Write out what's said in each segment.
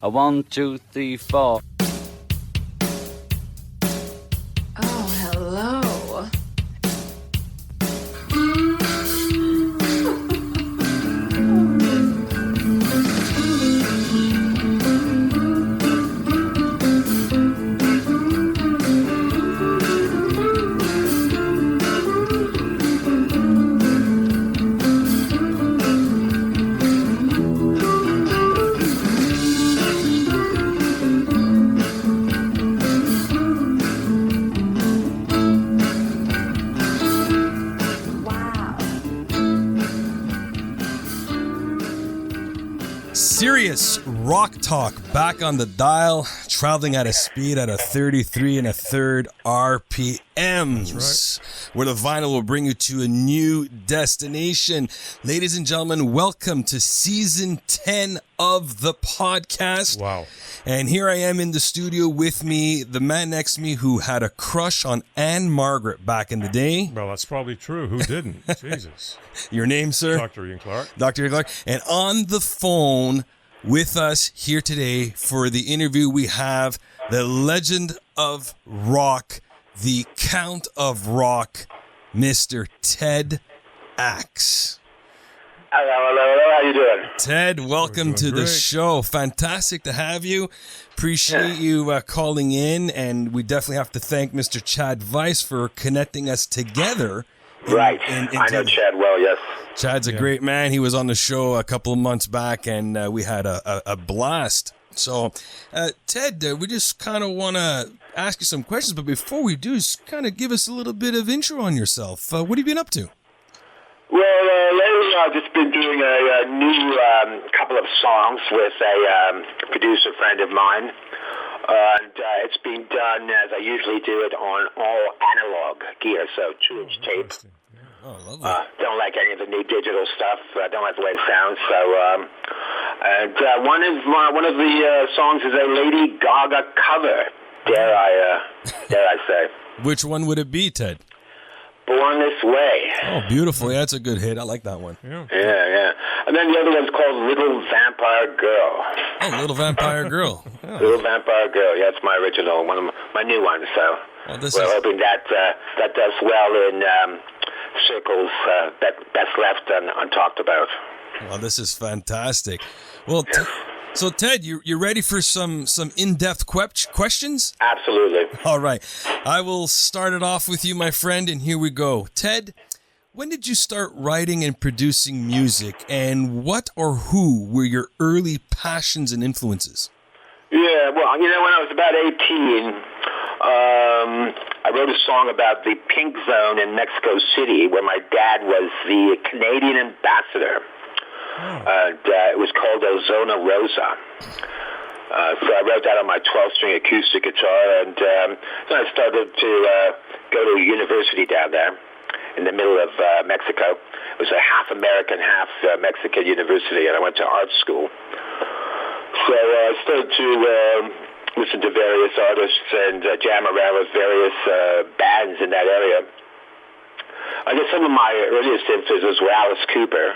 A 1, 2, 3, 4. Oh, hello. Serious rock talk back on the dial, traveling at a speed at a 33 and a third RPMs. That's right. Where the vinyl will bring you to a new destination. Ladies and gentlemen, welcome to season 10 of the podcast. Wow. And here I am in the studio with me, the man next to me who had a crush on Anne Margaret back in the day. Well, that's probably true. Who didn't? Jesus. Your name, sir? Dr. Ian Clark. Dr. Ian Clark. And on the phone with us here today for the interview, we have the legend of rock, the Count of Rock, Mr. Ted Axe. Hello. How you doing? Ted, welcome to the great. show. Fantastic to have you. Appreciate you calling in, and we definitely have to thank Mr. Chad Weiss for connecting us together. Right. I know Chad well, yes. Chad's a great man. He was on the show a couple of months back, and we had a blast. So, Ted, we just kind of want to ask you some questions, but before we do, just kind of give us a little bit of intro on yourself. What have you been up to? Well, lately I've just been doing a new couple of songs with a producer friend of mine. And it's been done as I usually do it on all analog gear, so 2-inch tape. Oh, lovely. Don't like any of the new digital stuff. Don't like the way it sounds. So, and one of the songs is a Lady Gaga cover. Dare I say? Which one would it be, Ted? Born This Way. Oh, beautiful. Yeah, that's a good hit. I like that one. Yeah. Yeah. And then the other one's called Little Vampire Girl. Oh, Little Vampire Girl. Little Vampire Girl. Yeah, it's my original, one of my new ones. So we're hoping that does well in circles best left untalked about. Well, this is fantastic. Well, so Ted, you ready for some in-depth questions? Absolutely. All right. I will start it off with you, my friend, and here we go. Ted, when did you start writing and producing music, and what or who were your early passions and influences? Yeah, well, when I was about 18, I wrote a song about the Pink Zone in Mexico City, where my dad was the Canadian ambassador. It was called Ozona Rosa. So I wrote that on my 12-string acoustic guitar, and then I started to go to a university down there in the middle of Mexico. It was a half American, half Mexican university, and I went to art school. So I started to listen to various artists and jam around with various bands in that area. I guess some of my earliest influences were Alice Cooper.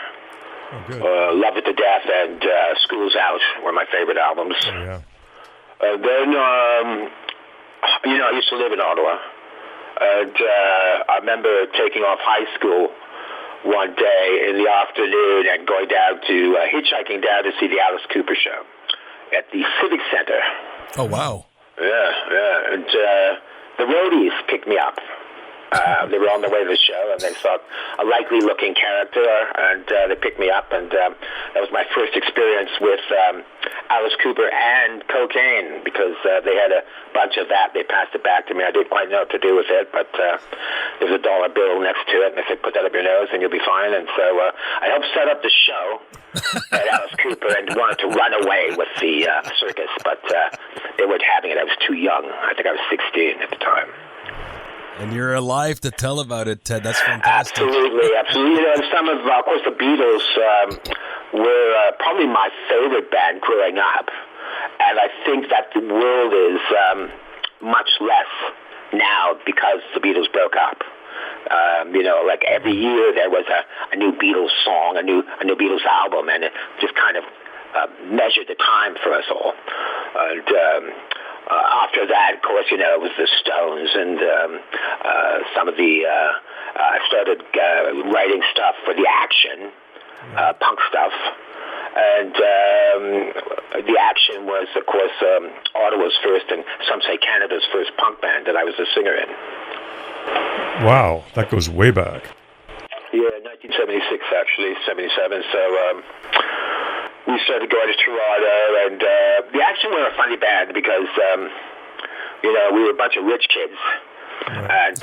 Oh, good. Love It to Death and School's Out were my favorite albums. Oh, yeah. Then, I used to live in Ottawa. And I remember taking off high school one day in the afternoon and going down to, hitchhiking down to see the Alice Cooper show at the Civic Center. Oh, wow. Yeah. And the roadies picked me up. They were on their way to the show, and they saw a likely-looking character, and they picked me up, and that was my first experience with Alice Cooper and cocaine, because they had a bunch of that. They passed it back to me. I didn't quite know what to do with it, but there's a dollar bill next to it, and they said, put that up your nose, and you'll be fine. And so I helped set up the show at Alice Cooper and wanted to run away with the circus, but they weren't having it. I was too young. I think I was 16 at the time. And you're alive to tell about it, Ted. That's fantastic. Absolutely. Some of course, the Beatles were probably my favorite band growing up. And I think that the world is much less now because the Beatles broke up. Like every year there was a new Beatles song, a new Beatles album, and it just kind of measured the time for us all. And after that, of course, it was the Stones and some of the. I started writing stuff for the Action, punk stuff. And the Action was, of course, Ottawa's first, and some say Canada's first punk band that I was a singer in. Wow, that goes way back. Yeah, 1976, actually, 77. So we started going to Toronto, and the Action were a funny band because, we were a bunch of rich kids, and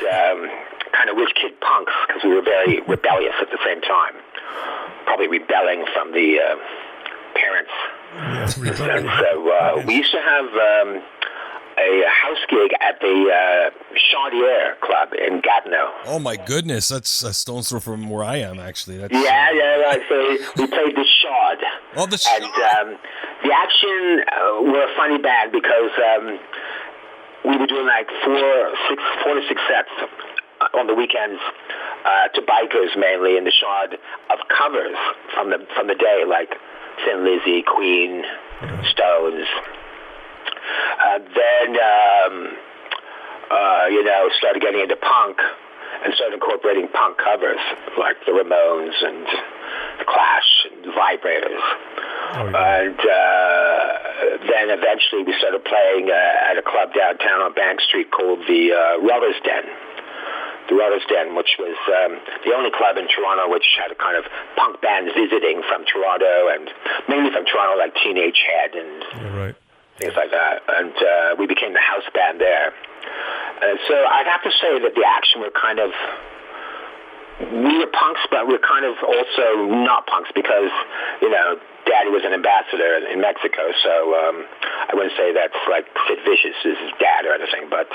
kind of rich kid punks because we were very rebellious at the same time. Probably rebelling from the parents. Yes, And so we used to have a house gig at the Chaudière Club in Gatineau. Oh my goodness, that's a stone's throw from where I am, actually. That's, Yeah. So we played the Chaud. Oh, the And the Action were a funny band because we were doing like 4 to 6 sets on the weekends to bikers mainly in the Chaud of covers from the day, like Thin Lizzy, Queen, Stones. Then started getting into punk and started incorporating punk covers like the Ramones and the Clash and Vibrators. And then eventually we started playing at a club downtown on Bank Street called the Rubber's Den. The Rubber's Den, which was the only club in Toronto which had a kind of punk band visiting from Toronto, and mainly from Toronto, like Teenage Head and things like that. And we became the house band there. And so I'd have to say that the Action were kind of, we were punks, but we're kind of also not punks because, Daddy was an ambassador in Mexico, so I wouldn't say that's like Sid Vicious's dad or anything, but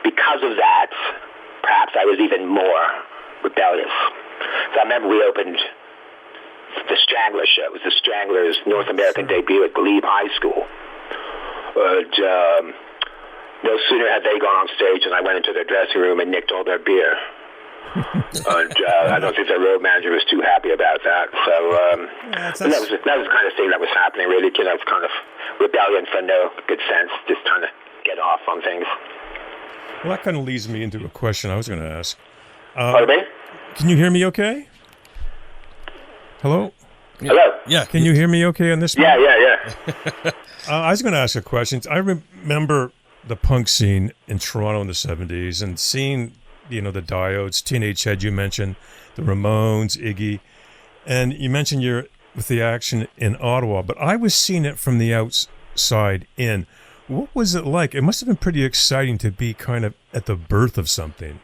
because of that, perhaps I was even more rebellious. So I remember we opened the Stranglers show. It was the Stranglers' North American debut at Glebe High School. And no sooner had they gone on stage than I went into their dressing room and nicked all their beer. And I don't think their road manager was too happy about that. So that was the kind of thing that was happening, really. It's kind of rebellion for no good sense, just trying to get off on things. Well, that kind of leads me into a question I was going to ask. Pardon me? Can you hear me okay? Hello? Yeah. Hello? Yeah. Can you hear me okay on this one? Yeah. I was going to ask a question. I remember the punk scene in Toronto in the 70s and seeing, the Diodes, Teenage Head you mentioned, the Ramones, Iggy, and you mentioned you're with the Action in Ottawa, but I was seeing it from the outside in. What was it like? It must have been pretty exciting to be kind of at the birth of something.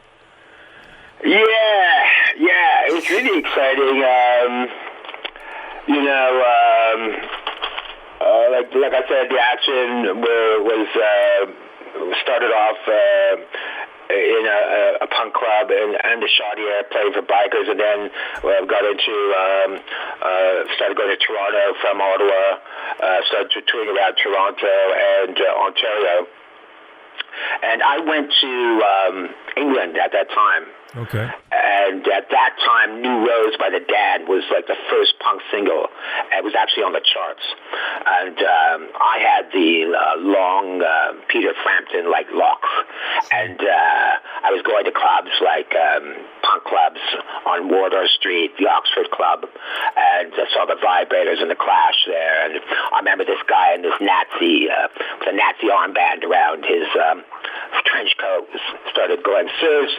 Yeah, it was really exciting. Like I said, the Action was started off in a punk club and the Chaudière, playing for bikers, and then got into started going to Toronto from Ottawa, started touring around Toronto and Ontario. And I went to England at that time. Okay. And at that time, New Rose by The Dad was like the first punk single. It was actually on the charts. And I had the long Peter Frampton-like locks. And I was going to clubs like punk clubs on Wardour Street, the Oxford Club, and I saw the Vibrators and the Clash there. And I remember this guy in this Nazi, with a Nazi armband around his trench coat, started going, Serve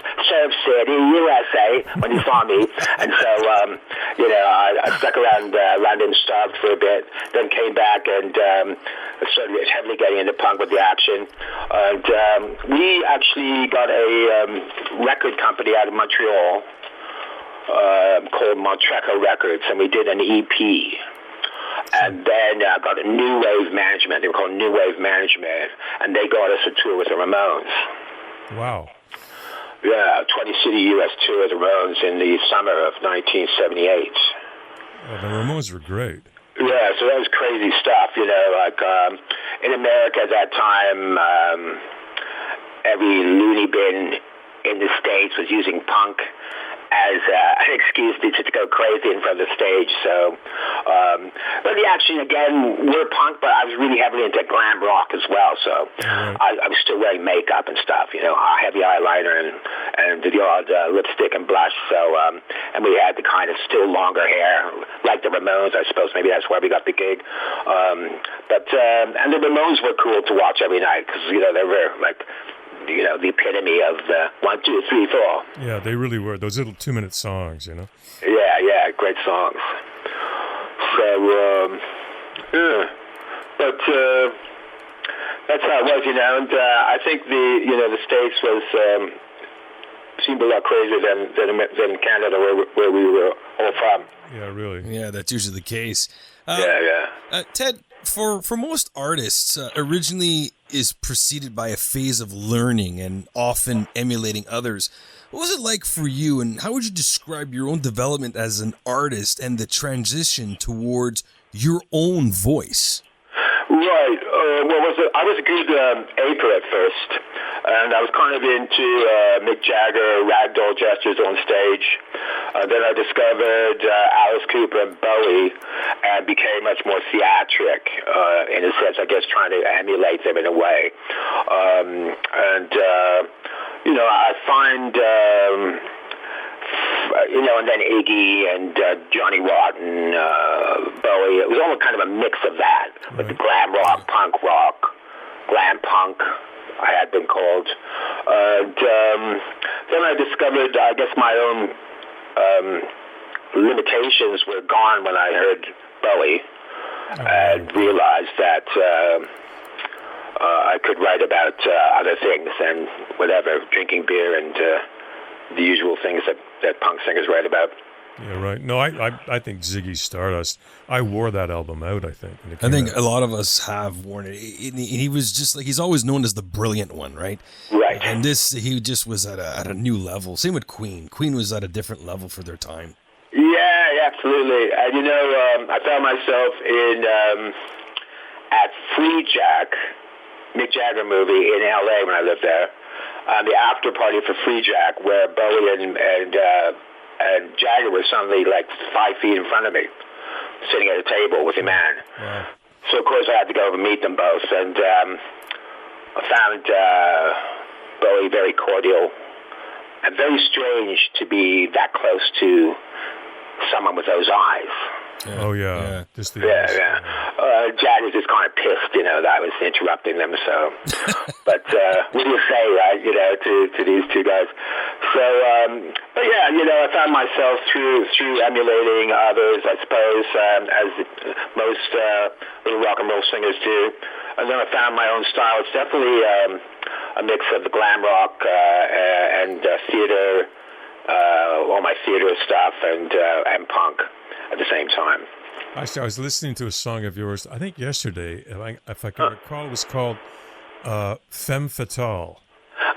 City, USA, when he saw me. And so, I stuck around London, starved for a bit, then came back and started heavily getting into punk with the Action. And we actually got a record company out of Montreal called Montreco Records, and we did an EP. And then got a New Wave Management. They were called New Wave Management, and they got us a tour with the Ramones. Wow. Yeah, 20-city U.S. tour of the Ramones in the summer of 1978. Well, the Ramones were great. Yeah, so that was crazy stuff, like in America at that time, every loony bin in the States was using punk as an excuse to just go crazy in front of the stage. So, but the action again, we're punk, but I was really heavily into glam rock as well. So, I was still wearing makeup and stuff, heavy eyeliner and the odd lipstick and blush. So, and we had the kind of still longer hair, like the Ramones. I suppose maybe that's why we got the gig. And the Ramones were cool to watch every night because they were like, the epitome of the 1, 2, 3, 4. Yeah, they really were. Those little 2-minute songs, Yeah, great songs. So, but that's how it was, and I think the States seemed a lot crazier than Canada, where we were all from. Yeah, really. Yeah, that's usually the case. Ted, for most artists, originally is preceded by a phase of learning and often emulating others. What was it like for you, and how would you describe your own development as an artist and the transition towards your own voice? Right. I was a good aper at first, and I was kind of into Mick Jagger, ragdoll gestures on stage. Then I discovered Alice Cooper and Bowie and became much more theatric in a sense, I guess, trying to emulate them in a way. I find... and then Iggy and Johnny Rotten, Bowie. It was all kind of a mix of that, with the glam rock, punk rock, glam punk, I had been called. Then I discovered, I guess, my own limitations were gone when I heard Bowie and realized that I could write about other things and whatever, drinking beer and the usual things that punk singers write about. Yeah, right. No, I think Ziggy Stardust, I wore that album out, I think. I think a lot of us have worn it. He was just like, he's always known as the brilliant one, right? Right. And he just was at a new level. Same with Queen. Queen was at a different level for their time. Yeah, absolutely. And, I found myself at Free Jack, Mick Jagger movie in L.A. when I lived there. The after party for Free Jack, where Bowie and Jagger were suddenly like 5 feet in front of me, sitting at a table with a man. Wow. So of course I had to go over and meet them both, and I found Bowie very cordial and very strange to be that close to someone with those eyes. Yeah. Oh, yeah. Just the Jagger's just kind of pissed, that I was interrupting them. So, but what do you say, right? To these two guys. So, but yeah, I found myself through emulating others, I suppose, as most little rock and roll singers do. And then I found my own style. It's definitely a mix of the glam rock and theater, all my theater stuff, and punk at the same time. Actually, I was listening to a song of yours, I think yesterday, if I can recall, it was called Femme Fatale.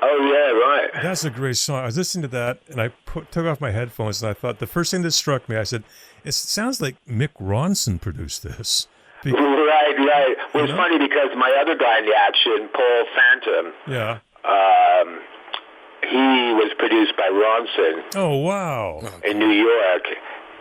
Oh, yeah, right. That's a great song. I was listening to that, and I took off my headphones, and I thought, the first thing that struck me, I said, it sounds like Mick Ronson produced this. Right. Well, it's funny because my other guy in the action, Paul Phantom, he was produced by Ronson. Oh, wow. In New York.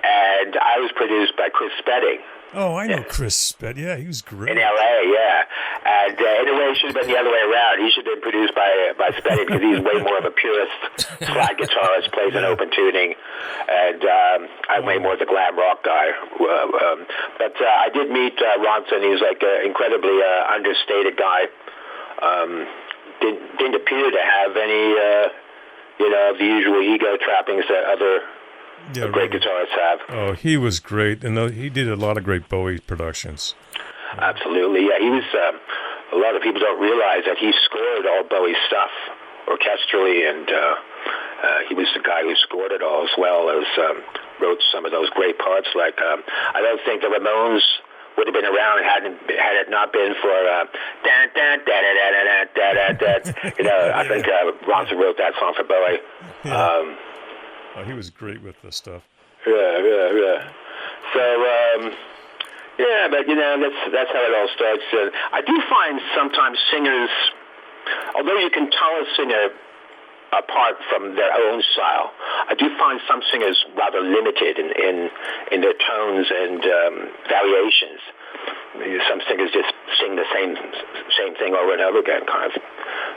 And I was produced by Chris Spedding. Oh, I know Chris Spedding. Yeah, he was great. In L.A., yeah. And in a way, it should have been the other way around. He should have been produced by Spedding because he's way more of a purist slide guitarist, plays an open tuning. And I'm way more the glam rock guy. But I did meet Ronson. He's like an incredibly understated guy. Didn't appear to have any, of the usual ego trappings that other great guitarists have. Oh, he was great, and he did a lot of great Bowie productions. Absolutely, yeah. He was. A lot of people don't realize that he scored all Bowie's stuff orchestrally, and he was the guy who scored it all as well as wrote some of those great parts. Like I don't think the Ramones would have been around had it not been for I think Ronson wrote that song for Bowie. Yeah. He was great with this stuff. Yeah. So, but that's how it all starts. I do find sometimes singers, although you can tell a singer apart from their own style. I do find some singers rather limited in their tones and variations. Some singers just sing the same thing over and over again, kind of.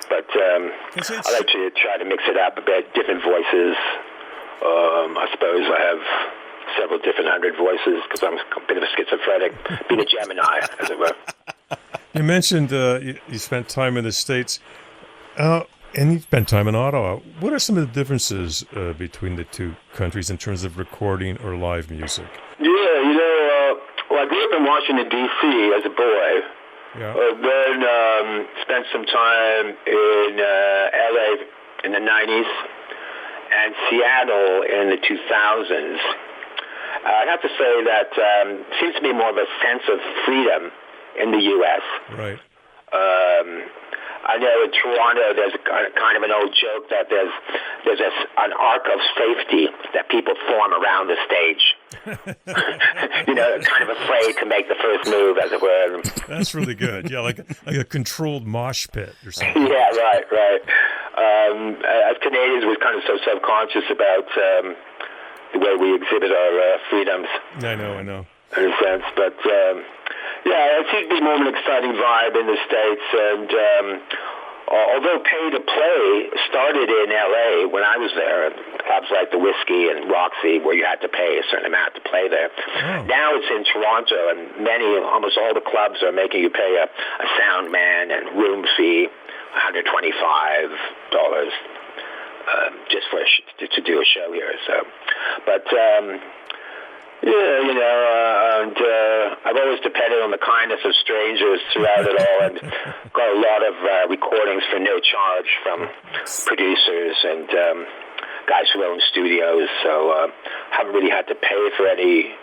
But I like to try to mix it up a bit, different voices. I suppose I have several different hundred voices because I'm a bit of a schizophrenic, being a Gemini, as it were. You mentioned you spent time in the States, and you spent time in Ottawa. What are some of the differences between the two countries in terms of recording or live music? Yeah, well, I grew up in Washington, D.C. as a boy. Yeah. Then spent some time in L.A. in the 90s and Seattle in the 2000s. I'd have to say that seems to be more of a sense of freedom in the U.S. Right. I know in Toronto there's kind of an old joke that there's an arc of safety that people form around the stage. Kind of afraid to make the first move, as it were. That's really good. Yeah, like a controlled mosh pit or something. Yeah, right. As Canadians, we're kind of so self-conscious about the way we exhibit our freedoms. I know. In a sense, but it seems to be more of an exciting vibe in the States. And although pay to play started in L.A. when I was there, clubs like the Whiskey and Roxy, where you had to pay a certain amount to play there. Oh. Now it's in Toronto, and almost all the clubs are making you pay a sound man and room fee, $125. Just for to do a show here. So, but and I've always depended on the kindness of strangers throughout it all, and got a lot of recordings for no charge from producers and guys who own studios. So haven't really had to pay for any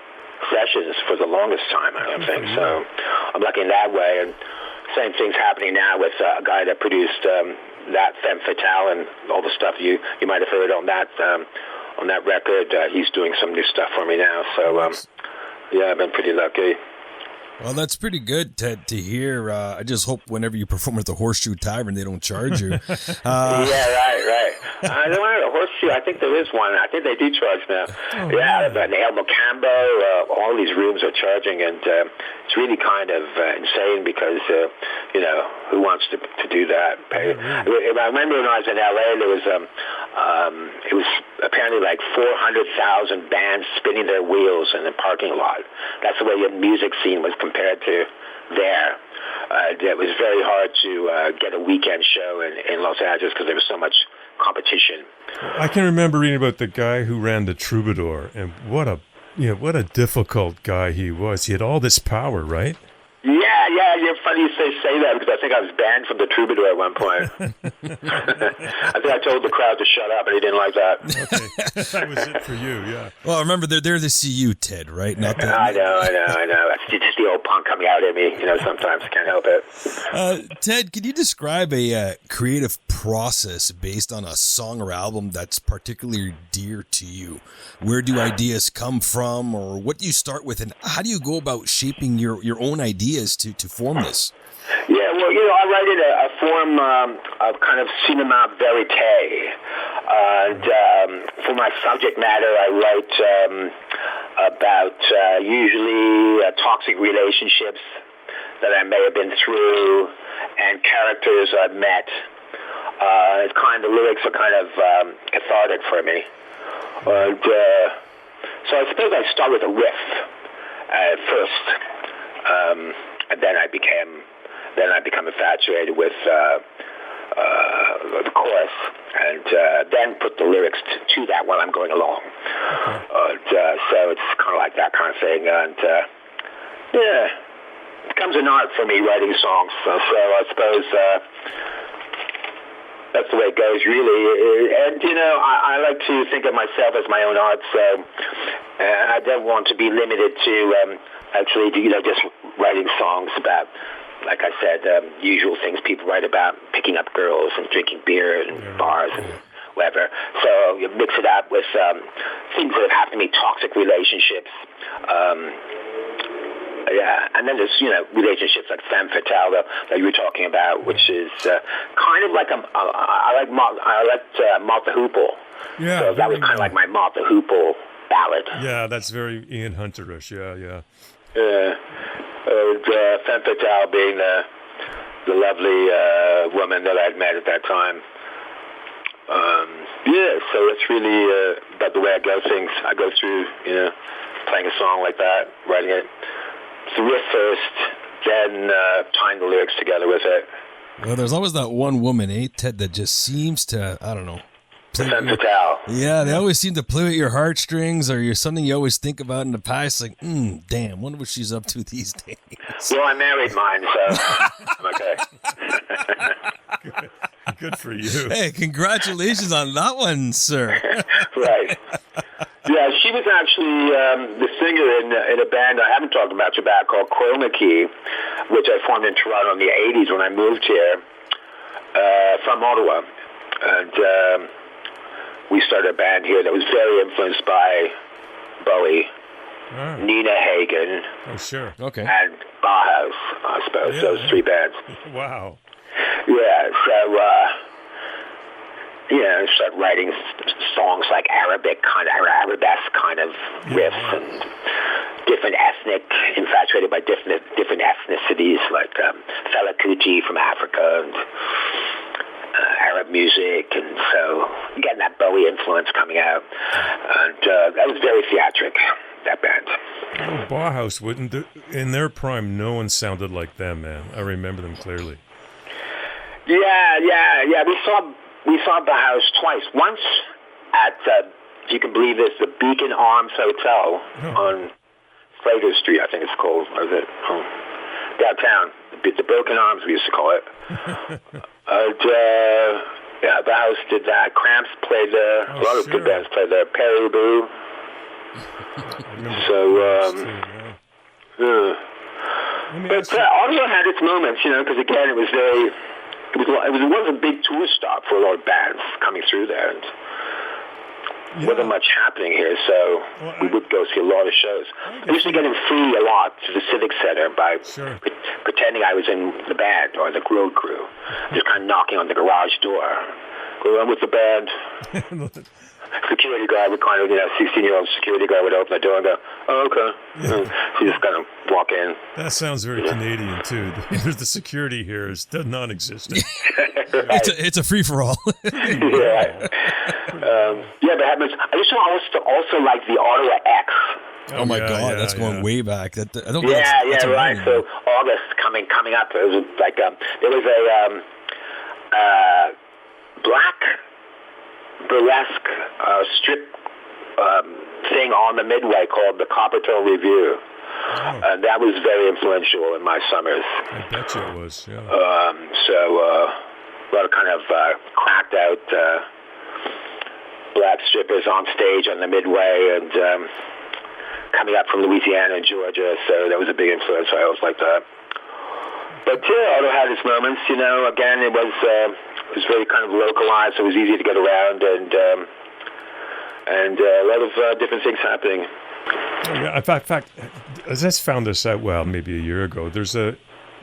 sessions for the longest time, I don't think. So I'm lucky in that way. And same thing's happening now with a guy that produced that Femme Fatale and all the stuff you might have heard on that record. He's doing some new stuff for me now. So I've been pretty lucky. Well, that's pretty good, Ted, to hear. I just hope whenever you perform at the Horseshoe Tavern, they don't charge you. Right. I don't know, the Horseshoe, I think there is one. I think they do charge now. The El Mocambo, all these rooms are charging, and it's really kind of insane because, who wants to do that? Pay. I remember when I was in L.A., there was, it was apparently like 400,000 bands spinning their wheels in the parking lot. That's the way the music scene was compared to there. It was very hard to get a weekend show in Los Angeles because there was so much competition. I can remember reading about the guy who ran the Troubadour, and what a difficult guy he was. He had all this power, right? Yeah, you're funny you say that because I think I was banned from the Troubadour at one point. I think I told the crowd to shut up, and he didn't like that. Okay, that was it for you, yeah. Well, remember, they're there to see you, Ted, right? Not that. I know. That's just the old punk coming out at me, sometimes. I can't help it. Ted, can you describe a creative process based on a song or album that's particularly dear to you? Where do ideas come from, or what do you start with, and how do you go about shaping your own ideas to form this? Yeah, well, I write in a form of kind of cinema verite. And for my subject matter, I write about usually toxic relationships that I may have been through and characters I've met. The lyrics are kind of cathartic for me. And so I suppose I start with a riff first, and then I become infatuated with the chorus, and then put the lyrics to that while I'm going along. So it's kind of like that kind of thing, and it becomes an art for me writing songs. So I suppose that's the way it goes, really. And I like to think of myself as my own art, so I don't want to be limited to just writing songs about, like I said, usual things people write about, picking up girls and drinking beer and bars and whatever. So you mix it up with things that have happened to me, toxic relationships, Yeah, and then there's relationships like femme fatale that you were talking about, which is kind of like I like Martha Hoople. Yeah, so that was kind of like my Martha Hoople ballad. Yeah, that's very Ian Hunterish. Yeah. Femme fatale being the lovely woman that I'd met at that time. So it's really about the way I go things. I go through, playing a song like that, writing it. It's the riff first, then tying the lyrics together with it. Well, there's always that one woman, Ted, that just seems to, I don't know. Femme fatale. Yeah, they always seem to play with your heartstrings, or you're something you always think about in the past. Like, damn, wonder what she's up to these days. Well, I married mine, so I'm okay. Good for you. Hey, congratulations on that one, sir. Right. Yeah, she was actually the singer in a band I haven't talked about called Chroma Key, which I formed in Toronto in the 80s when I moved here from Ottawa. And we started a band here that was very influenced by Bowie, Nina Hagen, okay, and Bauhaus, I suppose, those three bands. Wow. Yeah, so, started writing songs like arabesque kind of riffs and different infatuated by different ethnicities, like Fela Kuti from Africa and Arab music, and so getting that Bowie influence coming out, and that was very theatric, that band. Oh, Bauhaus in their prime, no one sounded like them, man. I remember them clearly. Yeah. We saw Bauhaus twice. Once at, if you can believe this, the Beacon Arms Hotel on Slater Street, I think it's called. Or is it? Downtown. The Broken Arms, we used to call it. Bauhaus did that. Cramps played there. A lot of good bands played there. Perry Boo. But Ottawa had its moments, because again, it was a big tour stop for a lot of bands coming through there, and wasn't much happening here, so we would go see a lot of shows. I used to get in free a lot to the Civic Center by pretending I was in the band or the road crew, just kind of knocking on the garage door. Go on with the band. Security guy would 16-year-old security guy would open the door and go, "Oh, okay." So you just kind of walk in. That sounds very Canadian too. The security here is non-existent. It's a free for all. Yeah. But I used to also like the Ottawa X. Oh my God, that's going way back. I don't. That's right. So August coming up. It was like there was a black burlesque strip thing on the Midway called the Coppertone Review. And that was very influential in my summers. I bet you it was, yeah. A lot of kind of cracked out black strippers on stage on the Midway and coming up from Louisiana and Georgia, so that was a big influence. I always liked that. But Ottawa had its moments, again, it was very kind of localized, so it was easy to get around, and a lot of different things happening. Yeah, in fact, I just found this out, maybe a year ago. There's a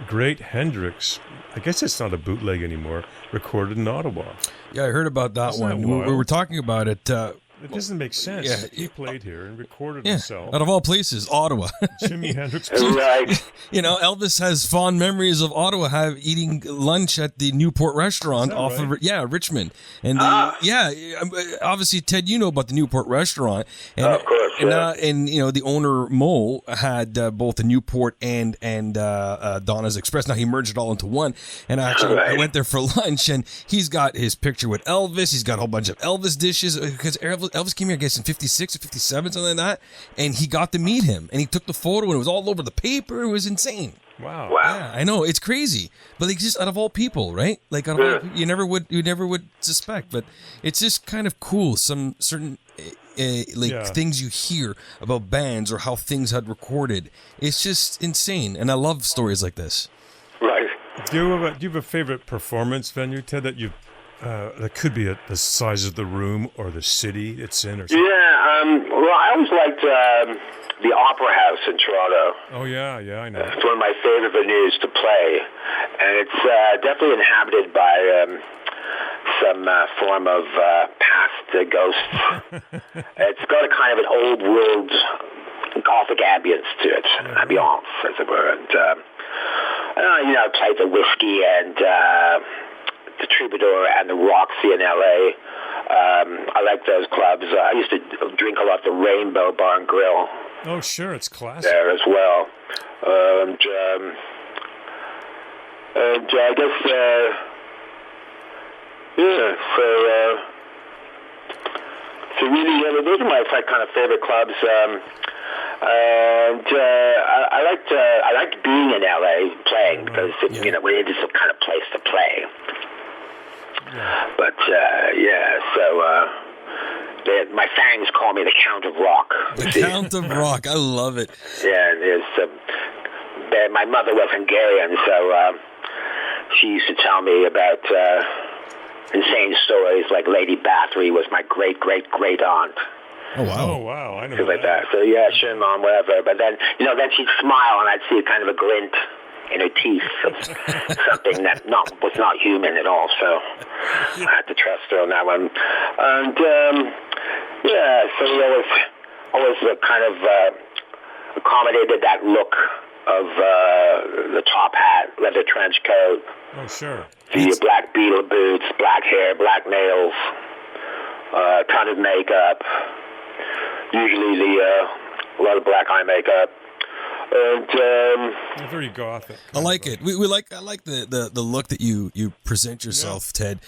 great Hendrix, I guess it's not a bootleg anymore, recorded in Ottawa. Yeah, I heard about that one. We were talking about it. It doesn't make sense. Yeah, he played here and recorded himself. Out of all places, Ottawa. Jimi Hendrix. Right. Elvis has fond memories of Ottawa eating lunch at the Newport restaurant off of Richmond. And obviously, Ted, you know about the Newport restaurant. And, of course. And the owner Mo had both the Newport and Donna's Express. Now he merged it all into one. And actually, I went there for lunch, and he's got his picture with Elvis. He's got a whole bunch of Elvis dishes because Elvis came here, I guess, in 56 or 57, something like that. And he got to meet him, and he took the photo, and it was all over the paper. It was insane. Wow. Yeah, I know, it's crazy, but like just out of all people, right? Like out of all, you never would suspect, but it's just kind of cool. Some certain things you hear about bands or how things had recorded. It's just insane, and I love stories like this. Right. Do you have a favorite performance venue, Ted, that you've that could be the size of the room or the city it's in, or something. Yeah, well, I always liked the Opera House in Toronto. Oh yeah, I know. It's one of my favorite venues to play, and it's definitely inhabited by some form of past ghosts. It's got a kind of an old world Gothic ambience to it, ambiance, as it were. And I played the Whiskey and the Troubadour and the Roxy in LA. I like those clubs. I used to drink a lot at the Rainbow Bar and Grill. Oh, sure, it's classic. There as well. And I guess, so really, those are my kind of favorite clubs. And I liked being in LA playing because we needed some kind of place to play. Yeah. But my fans call me the Count of Rock. The Count of Rock, I love it. Yeah, my mother was Hungarian, so she used to tell me about insane stories like Lady Bathory was my great aunt. Oh wow! Oh wow! I know things like that. So yeah, sure, Mom, whatever. But then then she'd smile, and I'd see kind of a glint in her teeth of something that was not human at all. So I had to trust her on that one. And so we always kind of accommodated that look of the top hat, leather trench coat. Oh sure. The black beetle boots, black hair, black nails, ton of makeup. Usually a lot of black eye makeup, and very gothic. I like it. I like the look that you present yourself, Ted.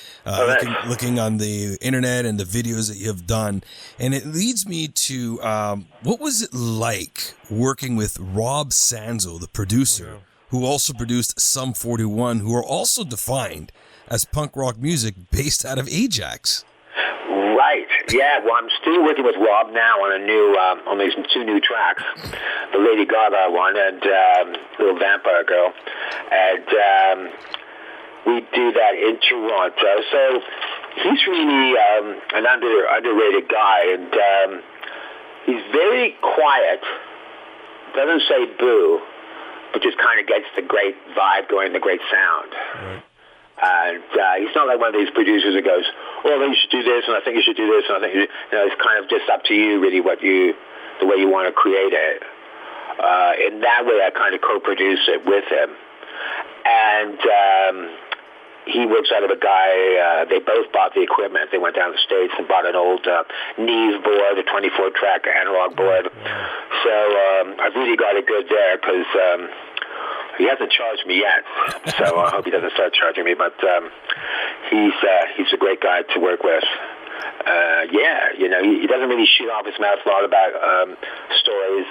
Looking on the internet and the videos that you have done, and it leads me to what was it like working with Rob Sanzo, the producer, who also produced Sum 41, who are also defined as punk rock music based out of Ajax. Right. Yeah. Well, I'm still working with Rob now on a new, on these two new tracks, the Lady Gaga one and Little Vampire Girl, and we do that in Toronto. So he's really an underrated guy, and he's very quiet. Doesn't say boo, but just kind of gets the great vibe going, the great sound. Right. And he's not like one of these producers that goes, "Oh, I think you should do this, and I think you should do this, and I think it's kind of just up to you, really, the way you want to create it." In that way, I kind of co-produce it with him, and he works out of a guy. They both bought the equipment. They went down to the States and bought an old Neve board, a 24-track analog board. So I've really got it good there because. He hasn't charged me yet, so I hope he doesn't start charging me. But he's a great guy to work with. He doesn't really shoot off his mouth a lot about stories,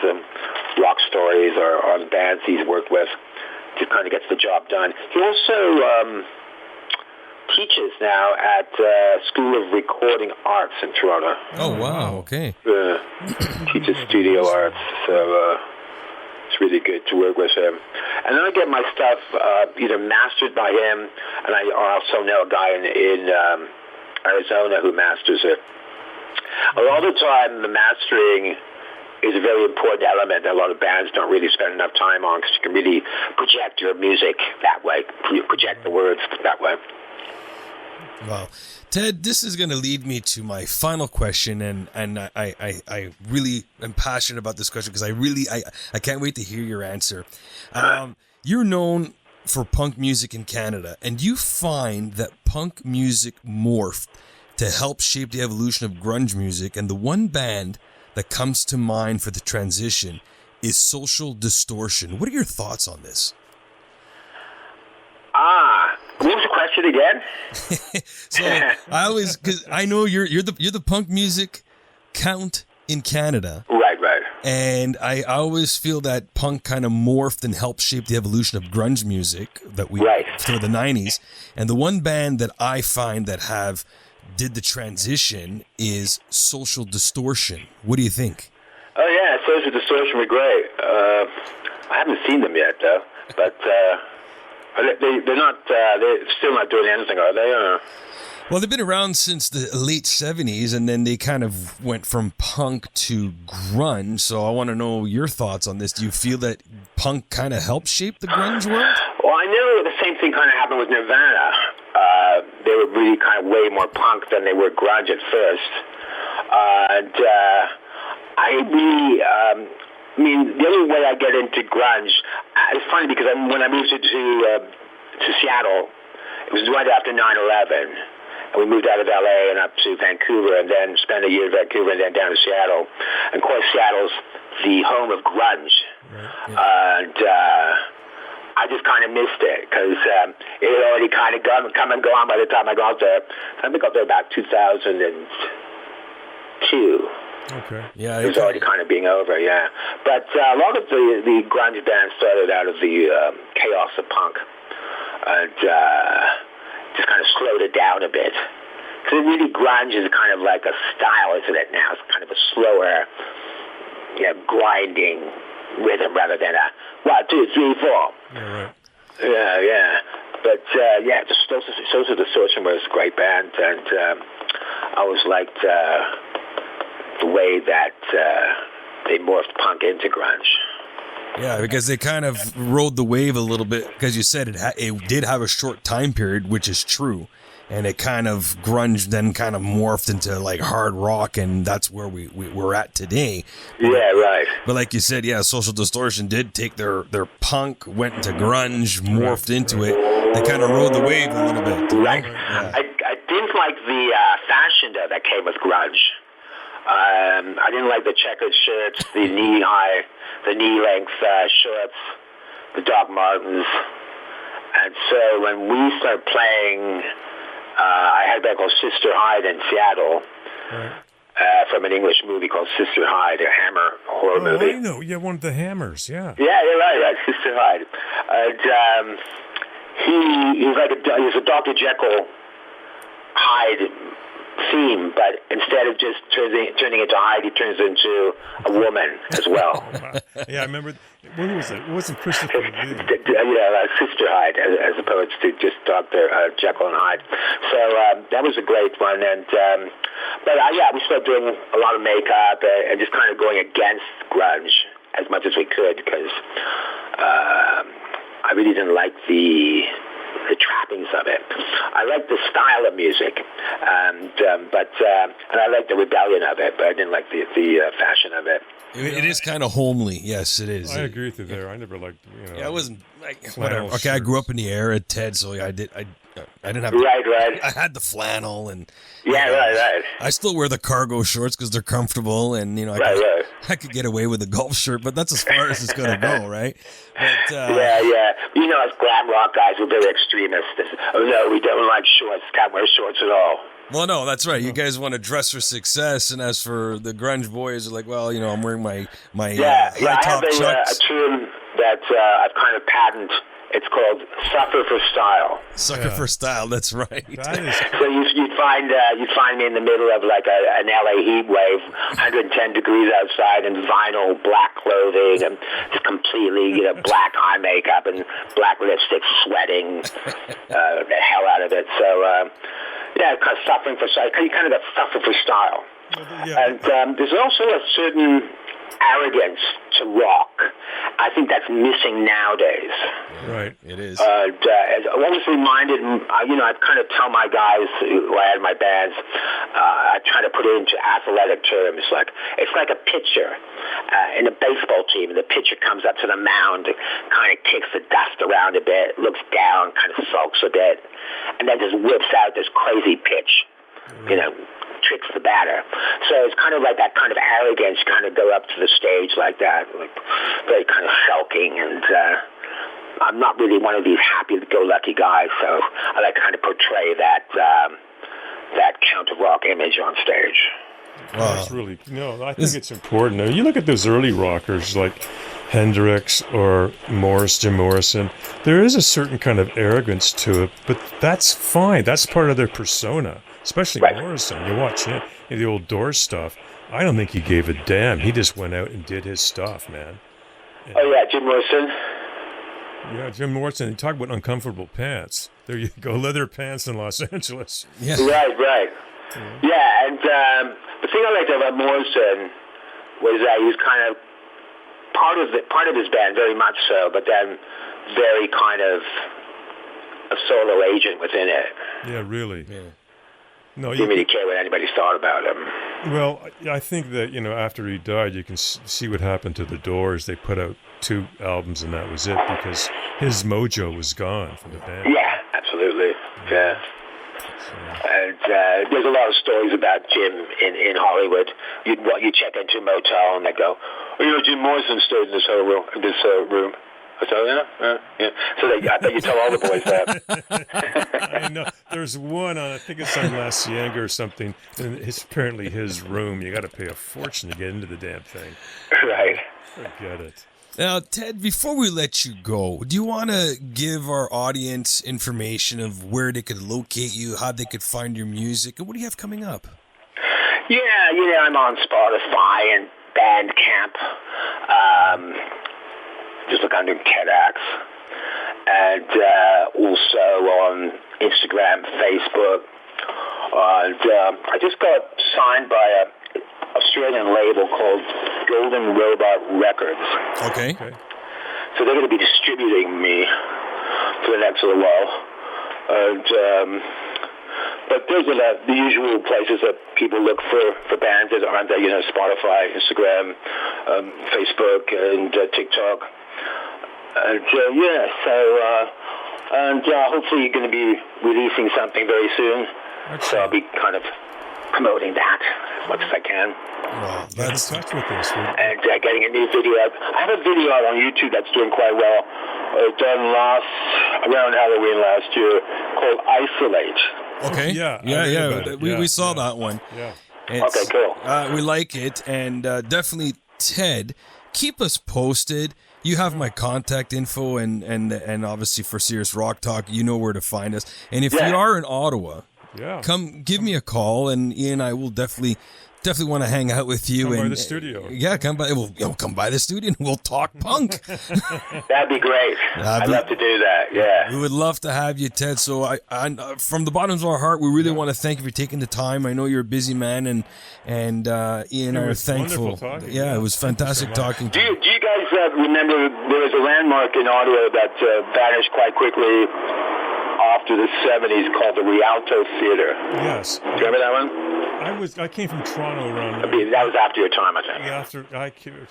rock stories, or the bands he's worked with. Just kind of gets the job done. He also teaches now at School of Recording Arts in Toronto. Oh wow! Okay. Teaches studio arts, so. It's really good to work with him. And then I get my stuff either mastered by him, and I also know a guy in Arizona who masters it. A lot of the time, the mastering is a very important element that a lot of bands don't really spend enough time on because you can really project your music that way, project the words that way. Wow. Ted, this is going to lead me to my final question, and I really am passionate about this question because I can't wait to hear your answer. You're known for punk music in Canada, and you find that punk music morphed to help shape the evolution of grunge music, and the one band that comes to mind for the transition is Social Distortion. What are your thoughts on this? What was the question again? So because I know you're the punk music count in Canada, right? And I always feel that punk kind of morphed and helped shape the evolution of grunge music that we through the '90s. And the one band that I find that did the transition is Social Distortion. What do you think? Oh yeah, Social Distortion were great. I haven't seen them yet though, but. They're not. They're still not doing anything, are they? Well, they've been around since the late 70s, and then they kind of went from punk to grunge. So I want to know your thoughts on this. Do you feel that punk kind of helped shape the grunge world? Well, I know the same thing kind of happened with Nirvana. They were really kind of way more punk than they were grunge at first. And I really, I mean, the only way I get into grunge, it's funny because when I moved to Seattle, it was right after 9/11. And we moved out of L.A. and up to Vancouver, and then spent a year in Vancouver, and then down to Seattle. And of course, Seattle's the home of grunge. Right. Yeah. And I just kind of missed it because it had already kind of come and gone by the time I got there. I think I got there about 2002. Okay. Yeah. It was already kind of being over, yeah. But a lot of the grunge bands started out of the chaos of punk. And just kind of slowed it down a bit. Because really grunge is kind of like a style, isn't it now? It's kind of a slower, grinding rhythm rather than a 1, 2, 3, 4. Yeah, right. Yeah. But, just those are the Searching was a great band. And I always liked the way that they morphed punk into grunge. Yeah, because they kind of rode the wave a little bit, because you said it did have a short time period, which is true, and it kind of grunge then kind of morphed into like hard rock, and that's where we're at today. Yeah, right. But like you said, yeah, Social Distortion did take their punk, went into grunge, morphed into it. They kind of rode the wave a little bit. Right. Yeah. I didn't like the fashion that came with grunge. I didn't like the checkered shirts, the knee-length shorts, the Doc Martens. And so when we started playing, I had a band called Sister Hyde in Seattle, from an English movie called Sister Hyde, a Hammer horror movie. I know. Yeah, one of the Hammers, yeah. Yeah, you're right, Sister Hyde. And he's a Dr. Jekyll Hyde theme, but instead of just turning into Hyde, he turns into a woman as well. Yeah, I remember. What was it? It wasn't Christopher Lee. Sister Hyde, as opposed to just Dr. Jekyll and Hyde. So that was a great one. And we started doing a lot of makeup and just kind of going against grunge as much as we could, because I really didn't like the trappings of it. I like the style of music, and I like the rebellion of it, but I didn't like the fashion of it. It is kind of homely. Yes, it is. I agree with you there. I never liked, Yeah, I wasn't like whatever. Okay, I grew up in the era, Ted, so I didn't have right. I had the flannel and right. I still wear the cargo shorts because they're comfortable, and I could get away with a golf shirt, but that's as far as it's gonna go, right? But, yeah. You know, us glam rock guys, we're very extremists. Oh no, we don't like shorts. Can't wear shorts at all. Well, no, that's right. You guys want to dress for success, and as for the grunge boys, are like, well, I'm wearing my high top chucks. I have a term that I've kind of patented. It's called "Suffer for Style." Suffer for style. That's right. So you'd find me in the middle of like an LA heat wave, 110 degrees outside, and vinyl black clothing, and just completely black eye makeup and black lipstick, sweating the hell out of it. So kind of suffering for style. You kind of suffer for style. Yeah. And there's also a certain arrogance to rock. I think that's missing nowadays. Right, it is. I always reminded, I kind of tell my guys who I had in my bands, I try to put it into athletic terms. It's like a pitcher in a baseball team. The pitcher comes up to the mound, kind of kicks the dust around a bit, looks down, kind of sulks a bit, and then just whips out this crazy pitch, tricks the batter. So it's kind of like that kind of arrogance, kind of go up to the stage like that, like very kind of sulking, and I'm not really one of these happy-go-lucky guys, so I like to kind of portray that counter-rock image on stage. Wow. That's really, I think it's important. Now, you look at those early rockers like Hendrix or Jim Morrison, there is a certain kind of arrogance to it, but that's fine. That's part of their persona. Especially Morrison. You watch him, the old Doors stuff. I don't think he gave a damn. He just went out and did his stuff, man. Jim Morrison. Yeah, Jim Morrison. You talk about uncomfortable pants. There you go, leather pants in Los Angeles. Yeah. Right. Yeah, and the thing I liked about Morrison was that he was kind of part of his band, very much so, but then very kind of a solo agent within it. Yeah, really. Yeah. No, Didn't really care what anybody thought about him. Well, I think that, after he died, you can see what happened to the Doors. They put out 2 albums and that was it because his mojo was gone from the band. Yeah, absolutely. Yeah. And there's a lot of stories about Jim in Hollywood. You check into a motel and they go, Jim Morrison stayed in this room. So I bet you tell all the boys that. I know. There's one on, I think it's on La Cienega or something, and it's apparently his room. You got to pay a fortune to get into the damn thing. Right. Forget it. Now, Ted, before we let you go, do you want to give our audience information of where they could locate you, how they could find your music, and what do you have coming up? Yeah, I'm on Spotify and Bandcamp. Just look under TEDx. And also on Instagram, Facebook. And I just got signed by an Australian label called Golden Robot Records. Okay. So they're going to be distributing me for the next little while. And but those are the usual places that people look for bands that aren't there, Spotify, Instagram, Facebook, and TikTok. And hopefully you're going to be releasing something very soon. Excellent. So I'll be kind of promoting that as much as I can. Well, Get in touch with us. And getting a new video out. I have a video out on YouTube that's doing quite well. Done around Halloween last year called Isolate. okay. Yeah. We saw that one. Yeah. Okay, cool. We like it, and definitely, Ted, keep us posted. You have my contact info, and obviously for Serious Rock Talk, you know where to find us. And if you are in Ottawa, come give me a call, and Ian and I will definitely want to hang out with you. Come by and the studio. Yeah, come by. We'll come by the studio and we'll talk punk. That'd be great. I'd love to do that. Yeah. We would love to have you, Ted. So I from the bottom of our heart, we really want to thank you for taking the time. I know you're a busy man, and Ian and I are thankful. Yeah, it was fantastic talking to you. Do you guys remember there was a landmark in Ottawa that vanished quite quickly after the 70s called the Rialto Theater? Yes. Do you remember that one? I came from Toronto around That was after your time, I think.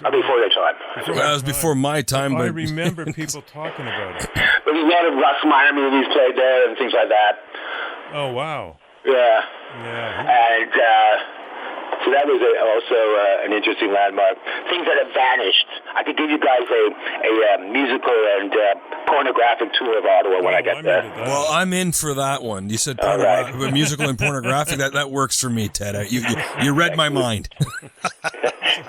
Before your time. That was before my time, I but remember people talking about it. There was a lot of Russ Meyer movies played there and things like that. Oh, wow. Yeah. Yeah. And so that was also an interesting landmark. Things that have vanished. I could give you guys a musical and pornographic tour of Ottawa when I get there. well, I'm in for that one. You said musical and pornographic. That works for me, Ted. You read my mind.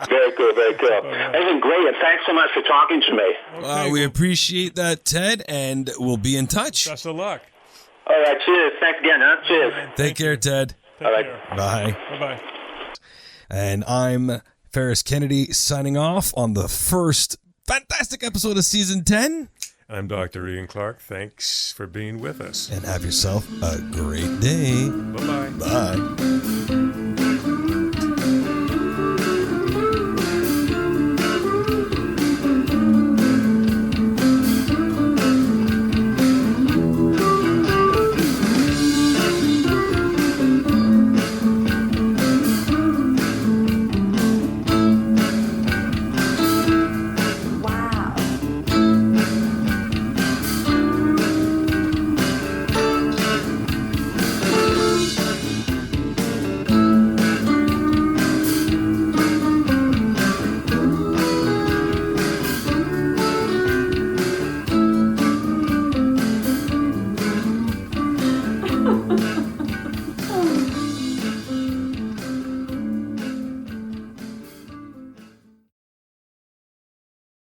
Very cool, very cool. It's been great, and thanks so much for talking to me. We appreciate that, Ted, and we'll be in touch. Best of luck. All right, cheers. Thanks again, huh? Cheers. Take care, Ted. All right. Bye. Bye-bye. And I'm Ferris Kennedy signing off on the first fantastic episode of Season 10. I'm Dr. Ian Clark. Thanks for being with us. And have yourself a great day. Bye-bye. Bye.